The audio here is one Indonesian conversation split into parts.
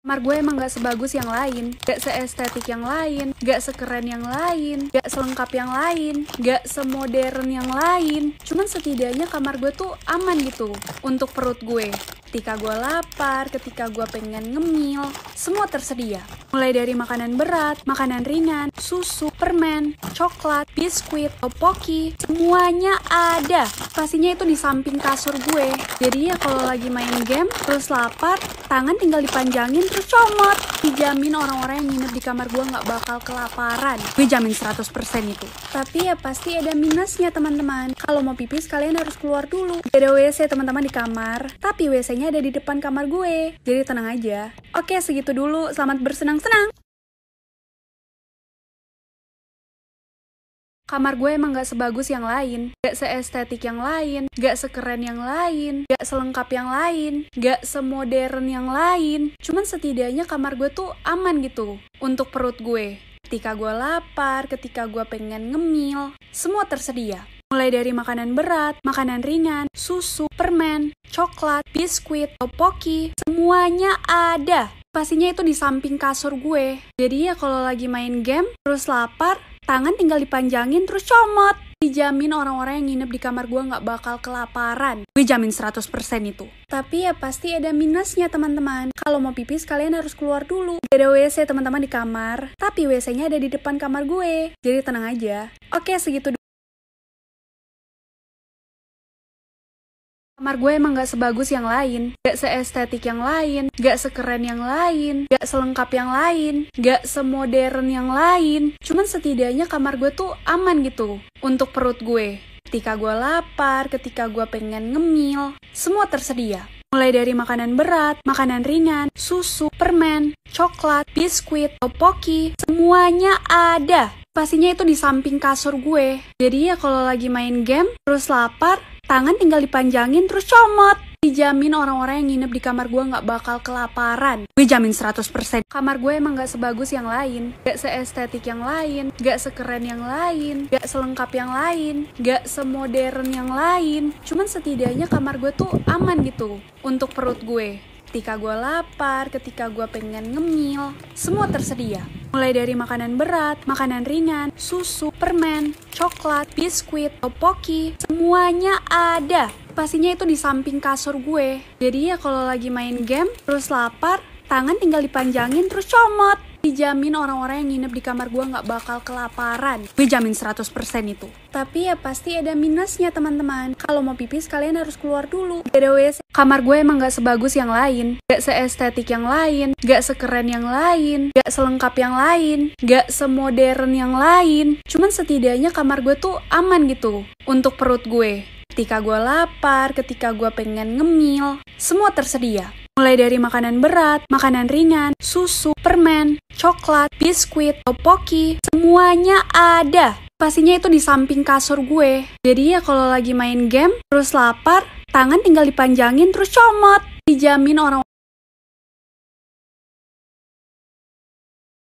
Kamar gue emang gak sebagus yang lain, gak seestetik yang lain, gak sekeren yang lain, gak selengkap yang lain, gak semodern yang lain. Cuman setidaknya kamar gue tuh aman gitu untuk perut gue. Ketika gue lapar, ketika gue pengen ngemil, semua tersedia. Mulai dari makanan berat, makanan ringan, susu, permen, coklat, biskuit, topoki, semuanya ada. Pastinya itu di samping kasur gue. Jadi ya kalau lagi main game, terus lapar, tangan tinggal dipanjangin terus comot. Dijamin orang-orang yang nginep di kamar gue gak bakal kelaparan. Gue jamin 100% itu. Tapi ya pasti ada minusnya teman-teman. Kalau mau pipis kalian harus keluar dulu. Gak ada WC teman-teman di kamar, tapi WC-nya ada di depan kamar gue. Jadi tenang aja. Oke, segitu dulu. Selamat bersenang-senang. Kamar gue emang gak sebagus yang lain, gak seestetik yang lain, gak sekeren yang lain, gak selengkap yang lain, gak semodern yang lain. Cuman setidaknya kamar gue tuh aman gitu untuk perut gue. Ketika gue lapar, ketika gue pengen ngemil, semua tersedia. Mulai dari makanan berat, makanan ringan, susu, permen, coklat, biskuit, topoki, semuanya ada. Pastinya itu di samping kasur gue. Jadi ya kalau lagi main game, terus lapar, tangan tinggal dipanjangin terus comot. Dijamin orang-orang yang nginep di kamar gue gak bakal kelaparan. Gue jamin 100% itu. Tapi ya pasti ada minusnya teman-teman. Kalau mau pipis kalian harus keluar dulu. Gak ada WC teman-teman di kamar, tapi WC-nya ada di depan kamar gue. Jadi tenang aja. Oke, segitu dulu. Kamar gue emang gak sebagus yang lain, gak seestetik yang lain, gak sekeren yang lain, gak selengkap yang lain, gak semodern yang lain. Cuman setidaknya kamar gue tuh aman gitu untuk perut gue. Ketika gue lapar, ketika gue pengen ngemil, semua tersedia. Mulai dari makanan berat, makanan ringan, susu, permen, coklat, biskuit, topoki, semuanya ada. Pastinya itu di samping kasur gue. Jadi ya kalau lagi main game, terus lapar, tangan tinggal dipanjangin terus comot. Dijamin orang-orang yang nginep di kamar gue gak bakal kelaparan. Gue jamin 100%. Kamar gue emang gak sebagus yang lain, gak seestetik yang lain, gak sekeren yang lain, gak selengkap yang lain, gak semodern yang lain. Cuman setidaknya kamar gue tuh aman gitu untuk perut gue. Ketika gue lapar, ketika gue pengen ngemil, semua tersedia. Mulai dari makanan berat, makanan ringan, susu, permen, coklat, biskuit, topoki, semuanya ada. Pastinya itu di samping kasur gue. Jadi ya kalau lagi main game, terus lapar, tangan tinggal dipanjangin terus comot. Dijamin orang-orang yang nginep di kamar gue gak bakal kelaparan. Gue jamin 100% itu. Tapi ya pasti ada minusnya teman-teman. Kalau mau pipis kalian harus keluar dulu. Gak ada WC. Kamar gue emang gak sebagus yang lain, gak seestetik yang lain, gak sekeren yang lain, gak selengkap yang lain, gak semodern yang lain. Cuman setidaknya kamar gue tuh aman gitu untuk perut gue. Ketika gue lapar, ketika gue pengen ngemil, semua tersedia. Mulai dari makanan berat, makanan ringan, susu, permen, coklat, biskuit, topoki, semuanya ada. Pastinya itu di samping kasur gue. Jadi ya kalau lagi main game, terus lapar, tangan tinggal dipanjangin terus comot. Dijamin orang.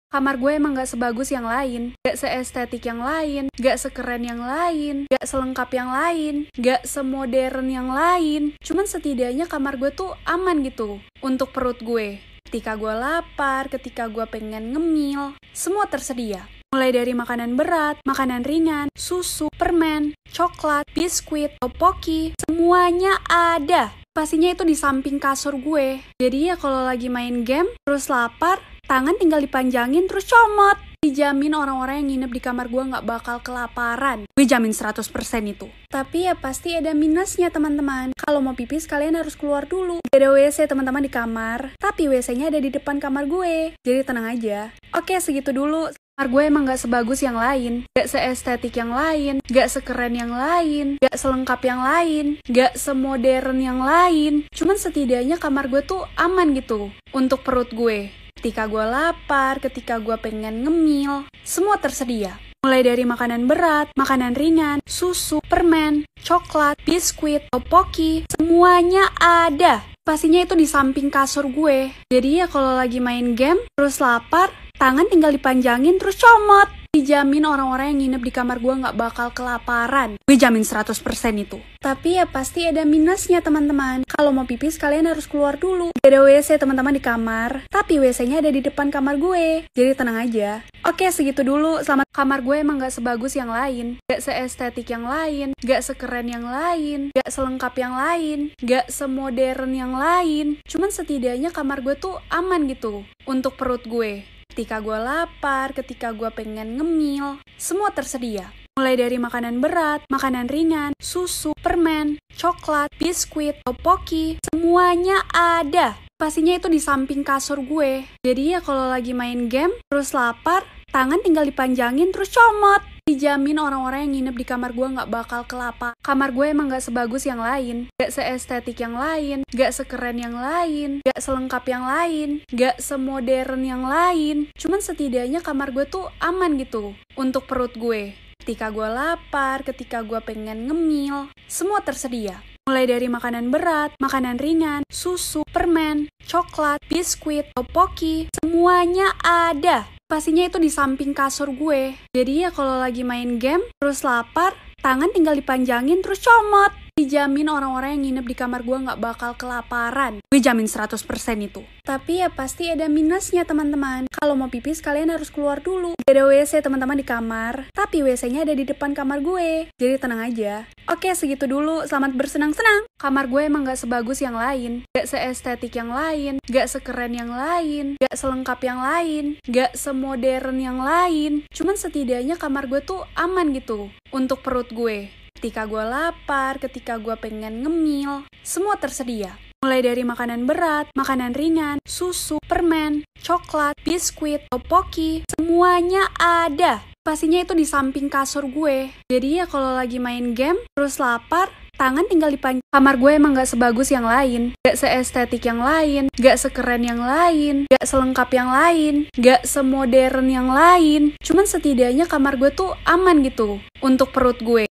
Kamar gue emang gak sebagus yang lain, gak seestetik yang lain, gak sekeren yang lain, gak selengkap yang lain, gak semodern yang lain. Cuman setidaknya kamar gue tuh aman gitu untuk perut gue. Ketika gue lapar, ketika gue pengen ngemil, semua tersedia. Mulai dari makanan berat, makanan ringan, susu, permen, coklat, biskuit, topoki, semuanya ada. Pastinya itu di samping kasur gue. Jadi ya kalau lagi main game, terus lapar, tangan tinggal dipanjangin terus comot. Dijamin orang-orang yang nginep di kamar gue gak bakal kelaparan. Gue jamin 100% itu. Tapi ya pasti ada minusnya teman-teman. Kalau mau pipis kalian harus keluar dulu. Gak ada WC teman-teman di kamar, tapi WC-nya ada di depan kamar gue. Jadi tenang aja. Oke, segitu dulu. Kamar gue emang gak sebagus yang lain, gak seestetik yang lain, gak sekeren yang lain, gak selengkap yang lain, gak semodern yang lain. Cuman setidaknya kamar gue tuh aman gitu untuk perut gue. Ketika gue lapar, ketika gue pengen ngemil, semua tersedia. Mulai dari makanan berat, makanan ringan, susu, permen, coklat, biskuit, topoki, semuanya ada. Pastinya itu di samping kasur gue. Jadi ya kalau lagi main game, terus lapar, tangan tinggal dipanjangin terus comot. Dijamin orang-orang yang nginep di kamar gue nggak bakal kelaparan. Gue jamin 100% itu. Tapi ya pasti ada minusnya teman-teman. Kalau mau pipis kalian harus keluar dulu. Gak ada WC teman-teman di kamar, tapi WC-nya ada di depan kamar gue. Jadi tenang aja. Oke, segitu dulu. Selamat. Kamar gue emang gak sebagus yang lain, gak seestetik yang lain, gak sekeren yang lain, gak selengkap yang lain, gak semodern yang lain. Cuman setidaknya kamar gue tuh aman gitu untuk perut gue. Ketika gue lapar, ketika gue pengen ngemil, semua tersedia. Mulai dari makanan berat, makanan ringan, susu, permen, coklat, biskuit, topoki, semuanya ada. Pastinya itu di samping kasur gue. Jadi ya kalau lagi main game, terus lapar, tangan tinggal dipanjangin terus comot. Dijamin orang-orang yang nginep di kamar gue gak bakal kelapa. Kamar gue emang gak sebagus yang lain, gak seestetik yang lain, gak sekeren yang lain, gak selengkap yang lain, gak semodern yang lain. Cuman setidaknya kamar gue tuh aman gitu untuk perut gue. Ketika gue lapar, ketika gue pengen ngemil, semua tersedia. Mulai dari makanan berat, makanan ringan, susu, permen, coklat, biskuit, topoki, semuanya ada. Pastinya itu di samping kasur gue. Jadi ya kalau lagi main game, terus lapar, tangan tinggal dipanjangin terus comot. Dijamin orang-orang yang nginep di kamar gue gak bakal kelaparan. Gue jamin 100% itu. Tapi ya pasti ada minusnya teman-teman. Kalau mau pipis kalian harus keluar dulu. Gak ada WC teman-teman di kamar, tapi WC-nya ada di depan kamar gue. Jadi tenang aja. Oke, segitu dulu. Selamat bersenang-senang. Kamar gue emang gak sebagus yang lain, gak seestetik yang lain, gak sekeren yang lain, gak selengkap yang lain, gak semodern yang lain. Cuman setidaknya kamar gue tuh aman gitu untuk perut gue. Ketika gue lapar, ketika gue pengen ngemil, semua tersedia. Mulai dari makanan berat, makanan ringan, susu, permen, coklat, biskuit, topoki, semuanya ada. Pastinya itu di samping kasur gue. Jadi ya kalau lagi main game, terus lapar, tangan tinggal dipanjang. Kamar gue emang gak sebagus yang lain, gak seestetik yang lain, gak sekeren yang lain, gak selengkap yang lain, gak semodern yang lain. Cuman setidaknya kamar gue tuh aman gitu untuk perut gue.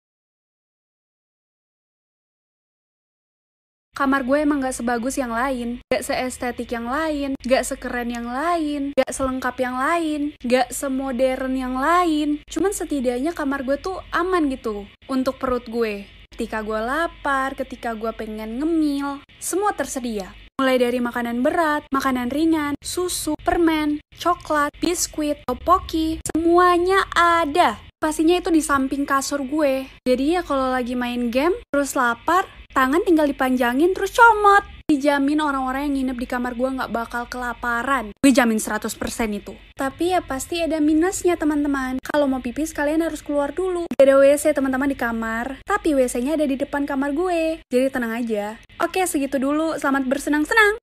Kamar gue emang gak sebagus yang lain, gak seestetik yang lain, gak sekeren yang lain, gak selengkap yang lain, gak semodern yang lain. Cuman setidaknya kamar gue tuh aman gitu untuk perut gue. Ketika gue lapar, ketika gue pengen ngemil, semua tersedia. Mulai dari makanan berat, makanan ringan, susu, permen, coklat, biskuit, topoki, semuanya ada. Pastinya itu di samping kasur gue. Jadi ya kalau lagi main game, terus lapar, tangan tinggal dipanjangin terus comot. Dijamin orang-orang yang nginep di kamar gue gak bakal kelaparan. Gue jamin 100% itu. Tapi ya pasti ada minusnya teman-teman. Kalau mau pipis kalian harus keluar dulu. Gak ada WC teman-teman di kamar, tapi WC-nya ada di depan kamar gue. Jadi tenang aja. Oke, segitu dulu. Selamat bersenang-senang.